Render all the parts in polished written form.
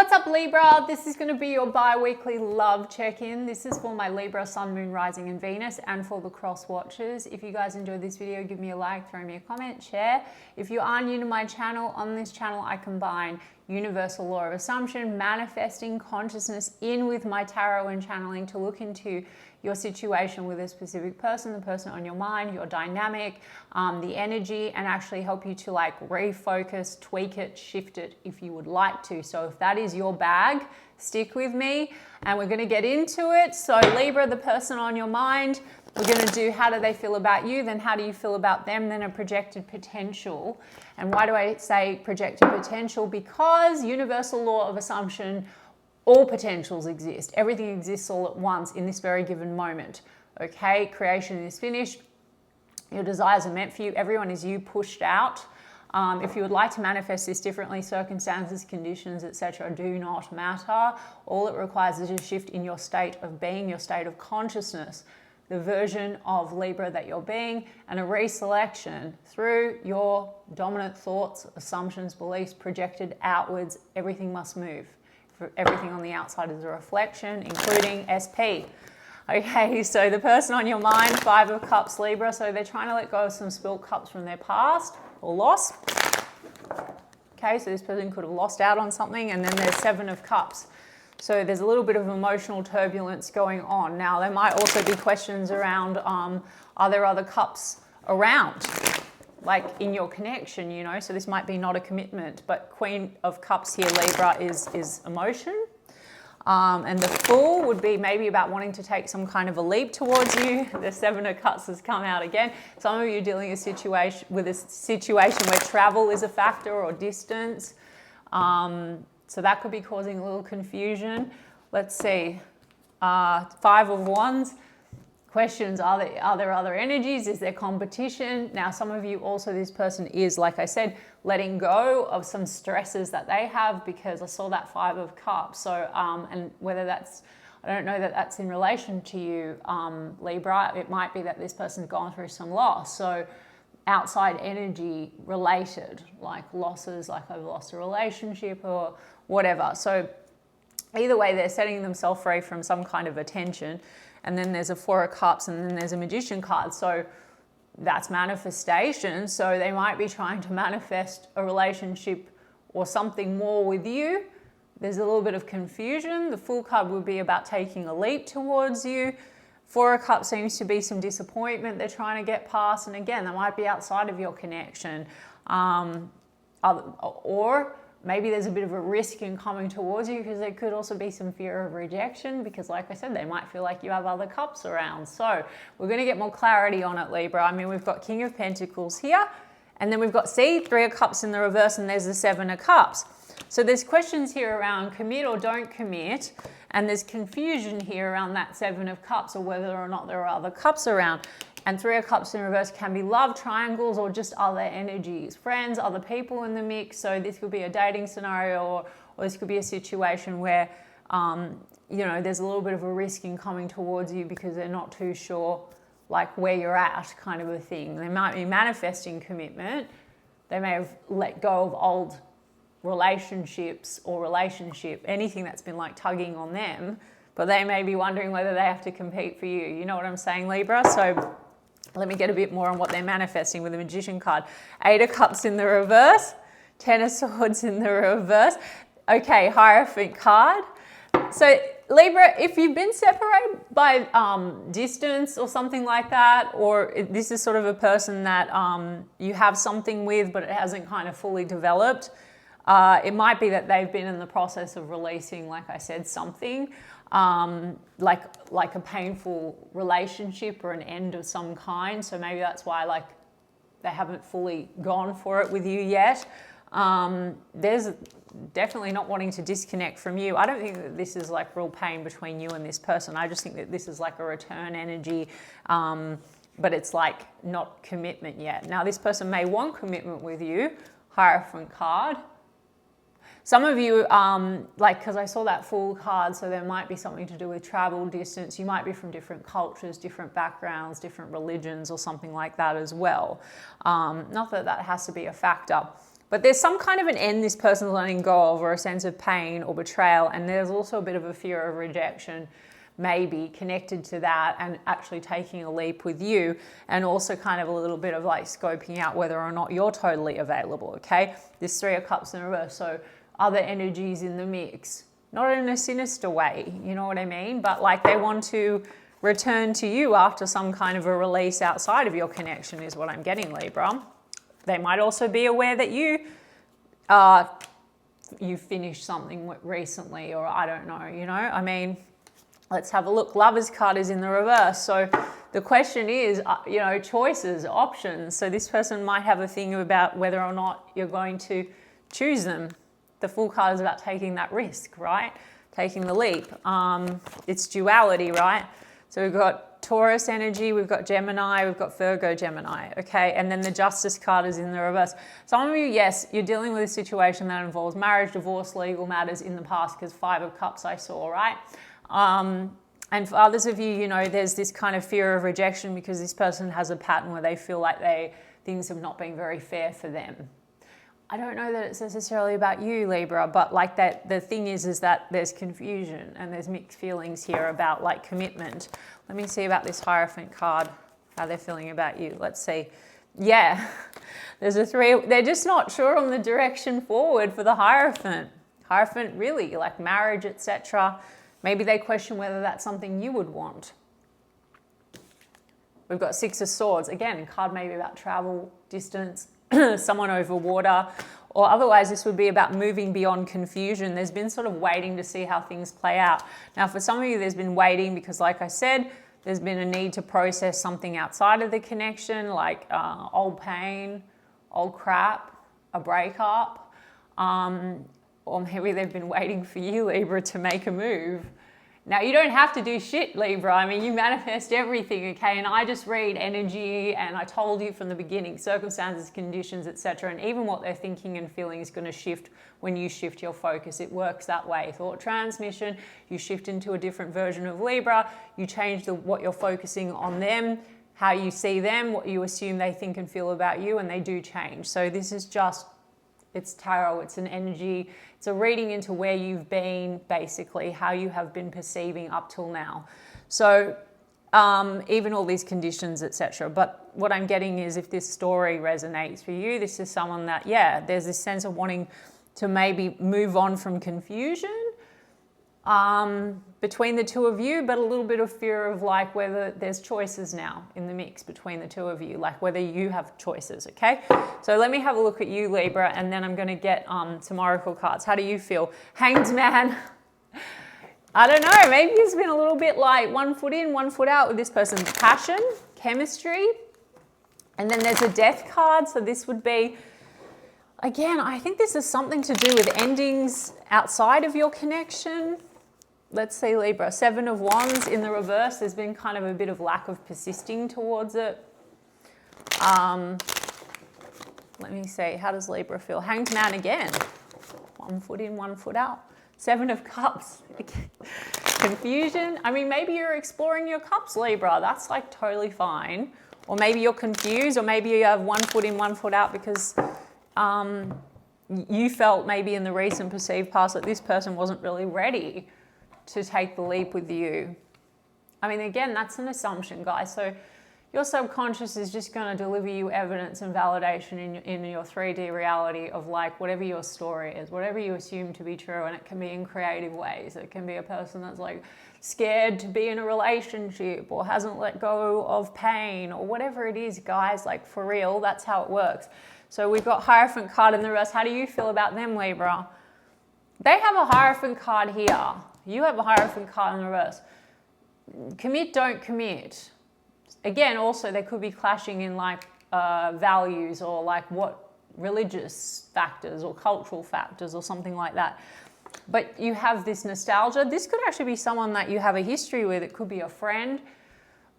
What's up, Libra? This is going to be your bi-weekly love check-in. This is for my Libra, Sun, Moon, Rising and Venus, and for the cross watchers. If you guys enjoyed this video, give me a like, throw me a comment, share. If you are new to my channel, on this channel I combine universal law of assumption, manifesting consciousness in with my tarot and channeling to look into your situation with a specific person, the person on your mind, your dynamic, the energy, and actually help you to like refocus, tweak it, shift it if you would like to. So if that is your bag, stick with me and we're going to get into it. So Libra, the person on your mind, we're going to do how do they feel about you, then how do you feel about them, then a projected potential. And why do I say projected potential? Because universal law of assumption, all potentials exist. Everything exists all at once in this very given moment. Okay, creation is finished. Your desires are meant for you. Everyone is you pushed out. If you would like to manifest this differently, circumstances, conditions, etc. do not matter. All it requires is a shift in your state of being, your state of consciousness, the version of Libra that you're being, and a reselection through your dominant thoughts, assumptions, beliefs projected outwards. Everything must move. For everything on the outside is a reflection, including SP. Okay, so the person on your mind, 5 of Cups, Libra, so they're trying to let go of some spilt cups from their past or loss. Okay, so this person could have lost out on something, and then there's 7 of Cups. So there's a little bit of emotional turbulence going on. Now, there might also be questions around, are there other cups around? Like in your connection, you know, so this might be not a commitment, but Queen of Cups here, Libra, is emotion. And the Fool would be maybe about wanting to take some kind of a leap towards you. The 7 of Cups has come out again. Some of you are dealing with a situation where travel is a factor or distance. So that could be causing a little confusion. Let's see, 5 of Wands. Questions, are there other energies? Is there competition? Now, some of you also, this person is, like I said, letting go of some stresses that they have, because I saw that 5 of Cups. So, and whether that's, I don't know that that's in relation to you, Libra. It might be that this person's gone through some loss. So outside energy related, like losses, like I've lost a relationship or whatever. So either way, they're setting themselves free from some kind of attention. And then there's a 4 of Cups, and then there's a Magician card. So that's manifestation. So they might be trying to manifest a relationship or something more with you. There's a little bit of confusion. The Fool card would be about taking a leap towards you. 4 of Cups seems to be some disappointment they're trying to get past. And again, that might be outside of your connection. Or maybe there's a bit of a risk in coming towards you, because there could also be some fear of rejection, because like I said, they might feel like you have other cups around. So we're going to get more clarity on it, Libra. I mean, we've got King of Pentacles here, and then we've got, see, 3 of Cups in the reverse, and there's the 7 of Cups. So there's questions here around commit or don't commit, and there's confusion here around that 7 of Cups, or whether or not there are other cups around. And 3 of Cups in reverse can be love triangles or just other energies, friends, other people in the mix. So this could be a dating scenario, or this could be a situation where, you know, there's a little bit of a risk in coming towards you because they're not too sure like where you're at, kind of a thing. They might be manifesting commitment. They may have let go of old relationships or anything that's been like tugging on them, but they may be wondering whether they have to compete for you. You know what I'm saying, Libra? So let me get a bit more on what they're manifesting with the Magician card. 8 of Cups in the reverse, 10 of Swords in the reverse. Okay, Hierophant card. So Libra, if you've been separated by distance or something like that, or this is sort of a person that you have something with, but it hasn't kind of fully developed, it might be that they've been in the process of releasing, like I said, something. Like a painful relationship or an end of some kind. So maybe that's why like they haven't fully gone for it with you yet. There's definitely not wanting to disconnect from you. I don't think that this is like real pain between you and this person. I just think that this is like a return energy, but it's like not commitment yet. Now this person may want commitment with you, Hierophant card. Some of you, like, because I saw that Fool card, so there might be something to do with travel, distance. You might be from different cultures, different backgrounds, different religions or something like that as well. Not that that has to be a factor. But there's some kind of an end this person's letting go of, or a sense of pain or betrayal. And there's also a bit of a fear of rejection, maybe connected to that, and actually taking a leap with you, and also kind of a little bit of like scoping out whether or not you're totally available, okay? This Three of Cups in reverse, so other energies in the mix. Not in a sinister way, you know what I mean? But like they want to return to you after some kind of a release outside of your connection is what I'm getting, Libra. They might also be aware that you finished something recently, or I don't know, you know? I mean, let's have a look. Lover's card is in the reverse. So the question is, you know, choices, options. So this person might have a thing about whether or not you're going to choose them. The Fool card is about taking that risk, right? Taking the leap. It's duality, right? So we've got Taurus energy, we've got Gemini, we've got Virgo Gemini, okay? And then the Justice card is in the reverse. Some of you, yes, you're dealing with a situation that involves marriage, divorce, legal matters in the past, because Five of Cups I saw, right? And for others of you, you know, there's this kind of fear of rejection because this person has a pattern where they feel like things have not been very fair for them. I don't know that it's necessarily about you, Libra, but like that, the thing is that there's confusion and there's mixed feelings here about like commitment. Let me see about this Hierophant card, how they're feeling about you. Let's see. Yeah, there's a three. They're just not sure on the direction forward for the Hierophant. Hierophant, really, like marriage, etc. Maybe they question whether that's something you would want. We've got Six of Swords. Again, card maybe about travel, distance, someone over water, or otherwise this would be about moving beyond confusion. There's been sort of waiting to see how things play out. Now, for some of you, there's been waiting because, like I said, there's been a need to process something outside of the connection, like old pain, old crap, a breakup, or maybe they've been waiting for you, Libra, to make a move. Now, you don't have to do shit, Libra. I mean, you manifest everything, okay? And I just read energy, and I told you from the beginning, circumstances, conditions, etc. And even what they're thinking and feeling is going to shift when you shift your focus. It works that way. Thought transmission, you shift into a different version of Libra, you change what you're focusing on them, how you see them, what you assume they think and feel about you, and they do change. So this is just, it's tarot, it's an energy, it's a reading into where you've been, basically, how you have been perceiving up till now. So even all these conditions, etc. But what I'm getting is if this story resonates for you, this is someone that, yeah, there's this sense of wanting to maybe move on from confusion between the two of you, but a little bit of fear of like whether there's choices now in the mix between the two of you, like whether you have choices, okay? So let me have a look at you, Libra, and then I'm going to get some oracle cards. How do you feel? Hanged Man. I don't know, maybe it's been a little bit like 1 foot in, 1 foot out with this person's passion, chemistry, and then there's a Death card, so this would be, again, I think this is something to do with endings outside of your connection. Let's see, Libra. Seven of Wands in the reverse. There's been kind of a bit of lack of persisting towards it. Let me see. How does Libra feel? Hanged Man again. 1 foot in, 1 foot out. Seven of Cups. Confusion. I mean, maybe you're exploring your cups, Libra. That's like totally fine. Or maybe you're confused, or maybe you have 1 foot in, 1 foot out because you felt maybe in the recent perceived past that this person wasn't really ready to take the leap with you. I mean, again, that's an assumption, guys. So your subconscious is just going to deliver you evidence and validation in your 3D reality of like whatever your story is, whatever you assume to be true. And it can be in creative ways. It can be a person that's like scared to be in a relationship or hasn't let go of pain or whatever it is, guys. Like for real, that's how it works. So we've got Hierophant card in the reverse. How do you feel about them, Libra? They have a Hierophant card here. You have a Hierophant card in the reverse. Commit, don't commit. Again, also, they could be clashing in like values or like what religious factors or cultural factors or something like that. But you have this nostalgia. This could actually be someone that you have a history with. It could be a friend.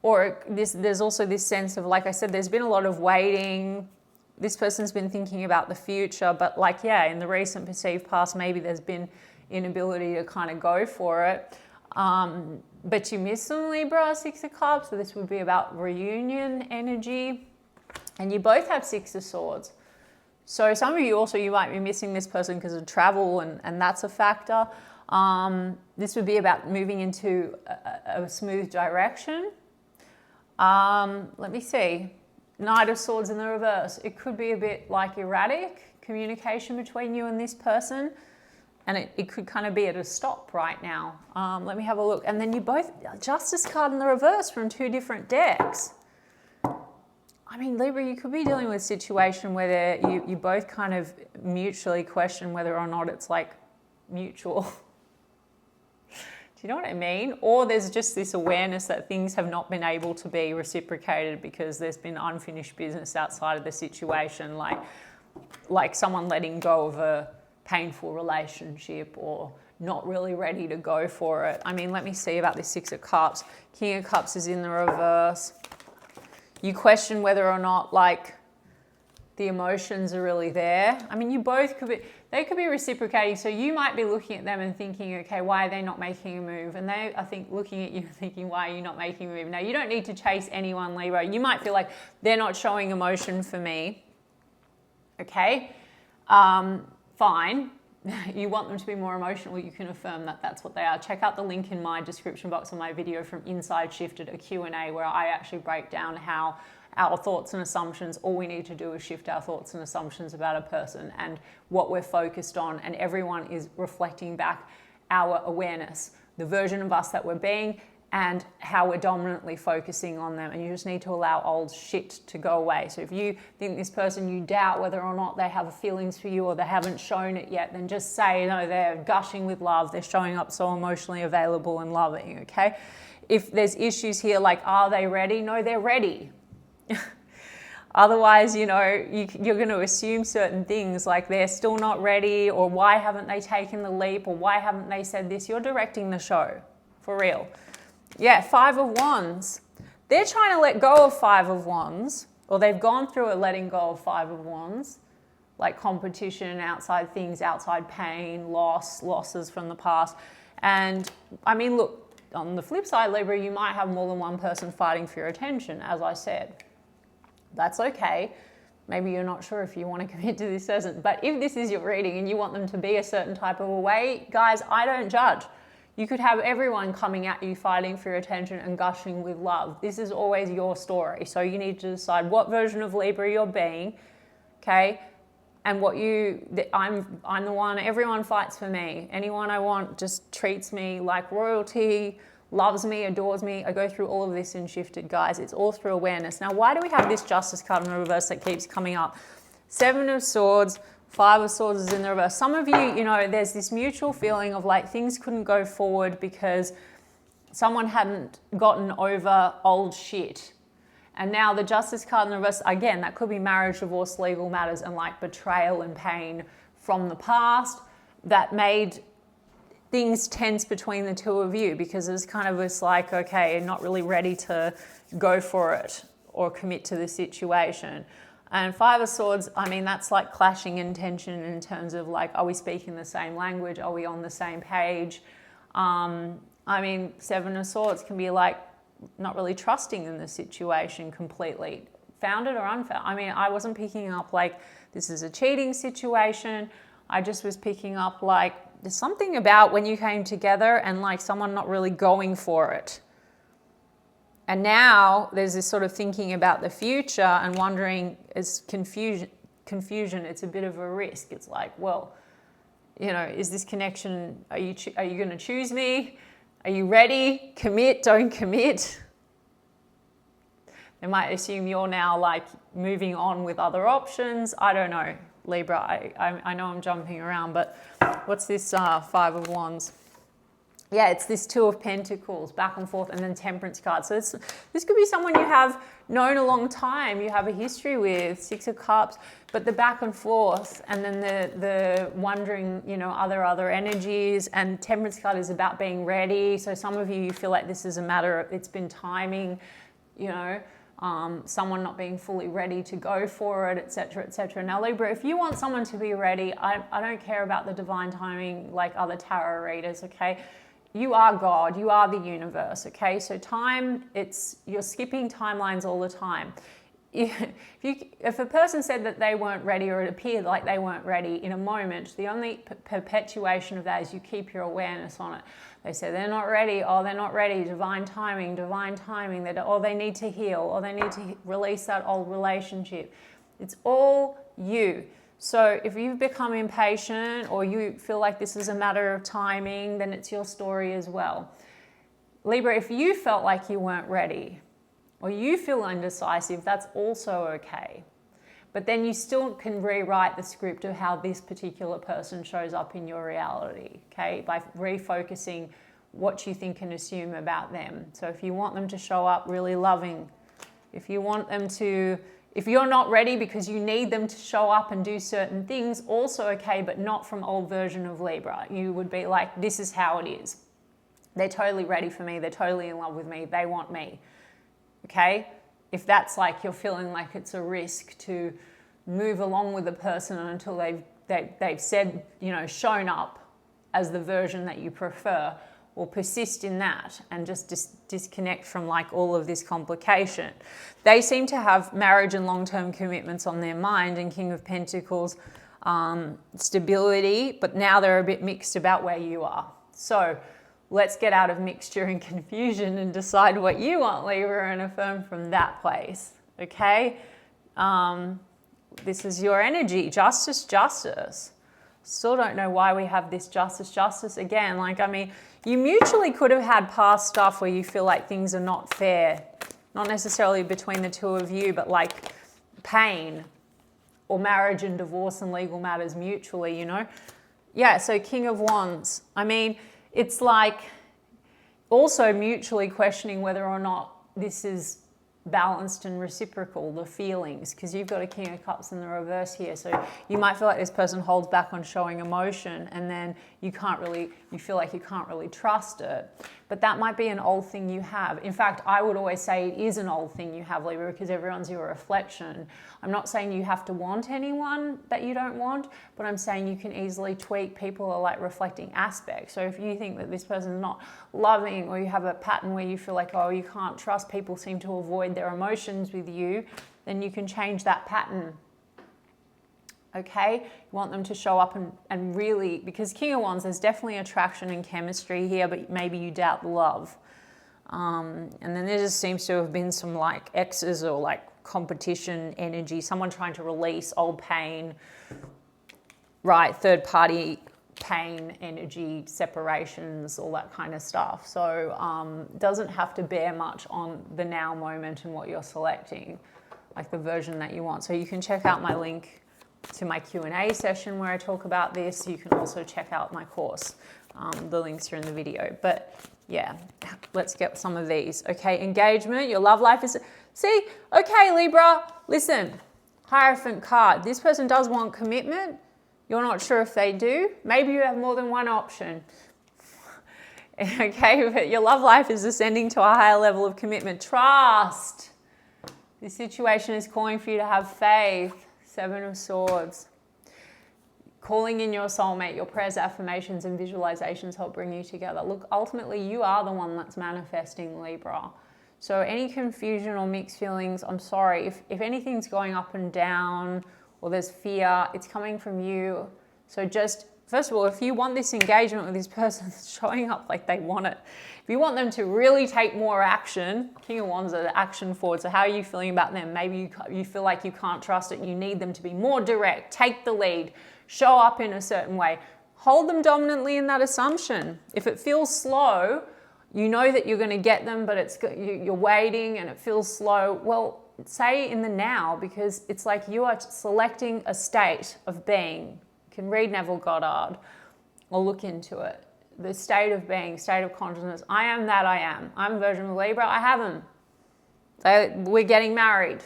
Or there's also this sense of, like I said, there's been a lot of waiting. This person's been thinking about the future. But like, yeah, in the recent perceived past, maybe there's been inability to kind of go for it. But you miss them, Libra, Six of Cups. So this would be about reunion energy. And you both have Six of Swords. So some of you also, you might be missing this person because of travel, and that's a factor. This would be about moving into a smooth direction. Let me see. Knight of Swords in the reverse. It could be a bit like erratic communication between you and this person. And it could kind of be at a stop right now. Let me have a look. And then you both, Justice card in the reverse from two different decks. I mean, Libra, you could be dealing with a situation where you both kind of mutually question whether or not it's like mutual. Do you know what I mean? Or there's just this awareness that things have not been able to be reciprocated because there's been unfinished business outside of the situation, like someone letting go of a painful relationship or not really ready to go for it. I mean, let me see about this Six of Cups. King of Cups is in the reverse. You question whether or not like the emotions are really there. I mean, you both could be, they could be reciprocating. So you might be looking at them and thinking, okay, why are they not making a move? And they, I think, looking at you and thinking, why are you not making a move? Now, you don't need to chase anyone, Libra. You might feel like they're not showing emotion for me. Okay, fine. You want them to be more emotional, you can affirm that that's what they are. Check out the link in my description box on my video from Inside Shifted, a Q&A where I actually break down how our thoughts and assumptions, all we need to do is shift our thoughts and assumptions about a person and what we're focused on, and everyone is reflecting back our awareness, the version of us that we're being, and how we're dominantly focusing on them. And you just need to allow old shit to go away. So if you think this person, you doubt whether or not they have feelings for you or they haven't shown it yet, then just say, no, they're gushing with love. They're showing up so emotionally available and loving, okay? If there's issues here, like, are they ready? No, they're ready. Otherwise, you know, you're going to assume certain things like they're still not ready, or why haven't they taken the leap, or why haven't they said this? You're directing the show, for real. Yeah, Five of Wands. They're trying to let go of Five of Wands, or they've gone through a letting go of Five of Wands, like competition, outside things, outside pain, losses from the past. And I mean, look, on the flip side, Libra, you might have more than one person fighting for your attention, as I said. That's okay. Maybe you're not sure if you want to commit to this person, but if this is your reading and you want them to be a certain type of a way, guys, I don't judge. You could have everyone coming at you, fighting for your attention and gushing with love. This is always your story. So you need to decide what version of Libra you're being, okay? And what I'm the one, everyone fights for me. Anyone I want just treats me like royalty, loves me, adores me. I go through all of this in Shifted, guys. It's all through awareness. Now, why do we have this Justice card in the reverse that keeps coming up? Seven of Swords, Five of Swords is in the reverse. Some of you, you know, there's this mutual feeling of like things couldn't go forward because someone hadn't gotten over old shit. And now the Justice card in the reverse, again, that could be marriage, divorce, legal matters, and like betrayal and pain from the past that made things tense between the two of you, because it's kind of this like, okay, not really ready to go for it or commit to the situation. And Five of Swords, I mean, that's like clashing in tension in terms of like, are we speaking the same language? Are we on the same page? I mean, Seven of Swords can be like not really trusting in the situation completely, founded or unfounded. I mean, I wasn't picking up like this is a cheating situation. I just was picking up like there's something about when you came together and like someone not really going for it. And now there's this sort of thinking about the future and wondering, is confusion, it's a bit of a risk. It's like, well, you know, is this connection, are you going to choose me? Are you ready? Commit, don't commit. They might assume you're now like moving on with other options. I don't know, Libra. I know I'm jumping around, but what's this Five of Wands? Yeah, it's this Two of Pentacles, back and forth, and then Temperance card. So this could be someone you have known a long time, you have a history with, Six of Cups, but the back and forth, and then the wondering, you know, other energies, and Temperance card is about being ready. So some of you feel like this is a matter of, it's been timing, you know, someone not being fully ready to go for it, etc., etc. Now, Libra, if you want someone to be ready, I don't care about the divine timing like other tarot readers, okay? You are God, you are the universe, okay? So time, you're skipping timelines all the time. if a person said that they weren't ready, or it appeared like they weren't ready in a moment, the only perpetuation of that is you keep your awareness on it. They say they're not ready, oh, they're not ready, divine timing, oh, they need to heal, or they need to release that old relationship. It's all you. So if you've become impatient, or you feel like this is a matter of timing, then it's your story as well. Libra, if you felt like you weren't ready, or you feel indecisive, that's also okay. But then you still can rewrite the script of how this particular person shows up in your reality, okay? By refocusing what you think and assume about them. So if you want them to show up really loving, if you want them to, if you're not ready because you need them to show up and do certain things, also okay, but not from old version of Libra. You would be like, this is how it is. They're totally ready for me. They're totally in love with me. They want me. Okay? If that's like you're feeling like it's a risk to move along with the person until they've said, you know, shown up as the version that you prefer, or persist in that and just disconnect from like all of this complication. They seem to have marriage and long-term commitments on their mind, and King of Pentacles, stability, but now they're a bit mixed about where you are. So let's get out of mixture and confusion and decide what you want, Libra, and affirm from that place, okay? This is your energy, justice, justice. Still don't know why we have this justice, justice again. Like, I mean, you mutually could have had past stuff where you feel like things are not fair, not necessarily between the two of you, but like pain, or marriage and divorce and legal matters mutually, you know? Yeah, so King of Wands. I mean, it's like also mutually questioning whether or not this is balanced and reciprocal, the feelings, because you've got a King of Cups in the reverse here. So you might feel like this person holds back on showing emotion, and then you feel like you can't really trust it. But that might be an old thing you have. In fact, I would always say it is an old thing you have, Libra, because everyone's your reflection. I'm not saying you have to want anyone that you don't want, but I'm saying you can easily tweak. People are like reflecting aspects. So if you think that this person's not loving, or you have a pattern where you feel like, oh, you can't trust, people seem to avoid their emotions with you, then you can change that pattern. Okay, you want them to show up and really, because King of Wands, there's definitely attraction and chemistry here, but maybe you doubt the love. And then there just seems to have been some like exes, or like competition energy, someone trying to release old pain, right? Third party pain energy, separations, all that kind of stuff. So doesn't have to bear much on the now moment and what you're selecting, like the version that you want. So you can check out my link to my Q&A session where I talk about this. You can also check out my course. The links are in the video. But yeah, let's get some of these. Okay, engagement, your love life is... See, okay, Libra, listen, Hierophant card. This person does want commitment. You're not sure if they do. Maybe you have more than one option. Okay, but your love life is ascending to a higher level of commitment. Trust. This situation is calling for you to have faith. 7 of Swords. Calling in your soulmate, your prayers, affirmations, and visualizations help bring you together. Look, ultimately, you are the one that's manifesting, Libra. So any confusion or mixed feelings, I'm sorry. If anything's going up and down, or there's fear, it's coming from you. So just, first of all, if you want this engagement with this person showing up like they want it, if you want them to really take more action, King of Wands are action forward. So how are you feeling about them? Maybe you feel like you can't trust it. You need them to be more direct, take the lead, show up in a certain way. Hold them dominantly in that assumption. If it feels slow, you know that you're going to get them, but you're waiting and it feels slow. Well, say in the now, because it's like you are selecting a state of being. You can read Neville Goddard or look into it. The state of being, state of consciousness. I am that I am. I'm a version of Libra. I have them. We're getting married.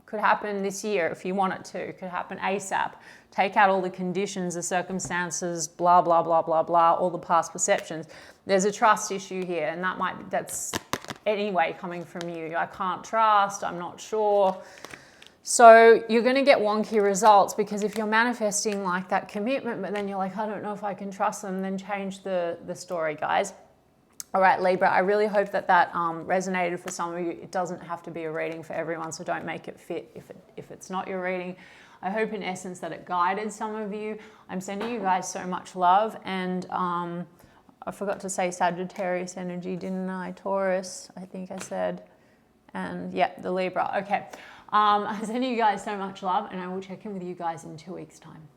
Could happen this year if you want it to. Could happen ASAP. Take out all the conditions, the circumstances, blah, blah, blah, blah, blah, all the past perceptions. There's a trust issue here, and that's anyway coming from you. I can't trust, I'm not sure. So you're going to get wonky results, because if you're manifesting like that commitment, but then you're like, I don't know if I can trust them, then change the story, guys. All right, Libra, I really hope that that resonated for some of you. It doesn't have to be a reading for everyone, so don't make it fit if it's not your reading. I hope in essence that it guided some of you. I'm sending you guys so much love, and I forgot to say Sagittarius energy, didn't I? Taurus, I think I said. And yeah, the Libra. Okay. I'm sending you guys so much love, and I will check in with you guys in 2 weeks' time.